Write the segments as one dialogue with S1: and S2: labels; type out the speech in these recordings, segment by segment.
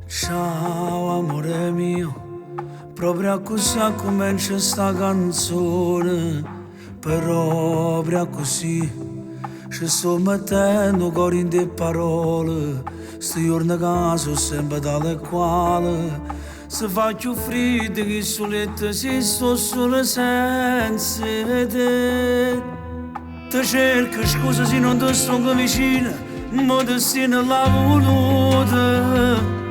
S1: Ciao amore mio, proprio così comincia sta canzone, proprio così ci sto mettendo cuore in te parole, sti giorni che sono sempre tale quale, se fa più freddo che solette se sto solo senza te. Ti cerco scusa se non ti sto vicino, ma destino l'ha voluto.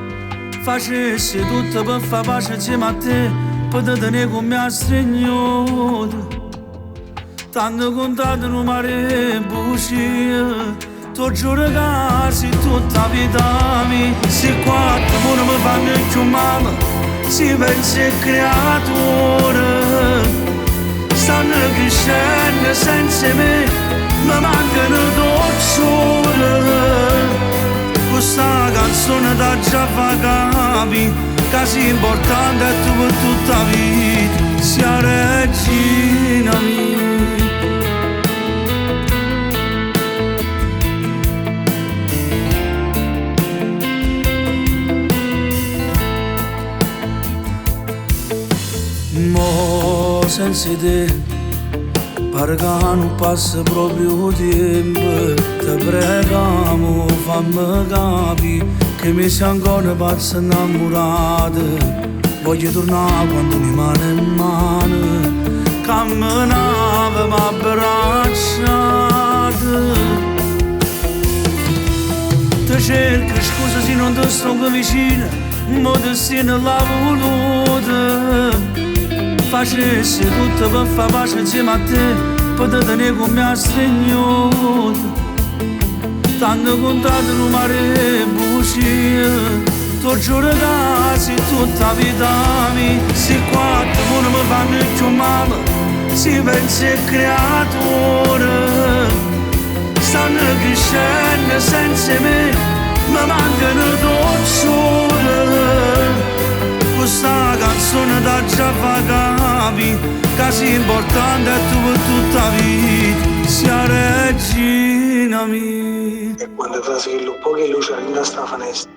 S1: Facessi tutto per far pace insieme a te, per te tenere con me a stregnuto. Tanto contato non mare bugie, tu giuro che sei tutta vita mia. Se qua tu non mi fanno più male, si pensa al creatore. Stanno crescendo senza me, mi mancano docciole. Questa canzone da già fa capi, che sia importante è tu per tutta la vita, sia regina mia. Mo senza te, pare che non passa proprio tempo, ti pregamo fammi capire che mi sei ancora pazza innamorata. Voglio tornare quando mi mano in mano, camminava ma abbracciata. Ti cerco scusa se non ti sto vicino, ma destino l'ha voluto. Facessi tutto per far pace insieme a te, per te tenere con me a stregnuto. Tanto contato non mare bugie, tu giuro che sei tutta vita mia. Se qua tu non mi fanno più male, si pensa al creatore. Stanno crescendo senza me, mi mancano docciole. Questa canzone da già fa capi, che sia importante è tu per tutta la vita, sia regina mia.
S2: E quando traschi un po' che luce in sta finestra,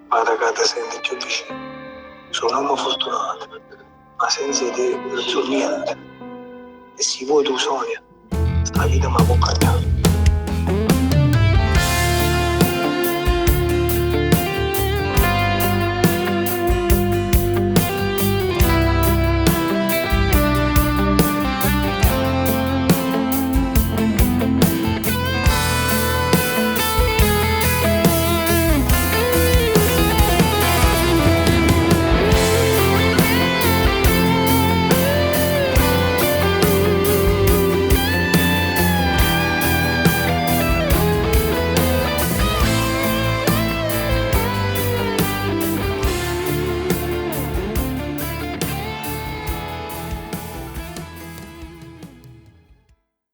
S2: guarda che ti senti più vicino. Sono un uomo fortunato, ma senza te non so niente. E se vuoi tu sogni, sta vita mi può cambiare.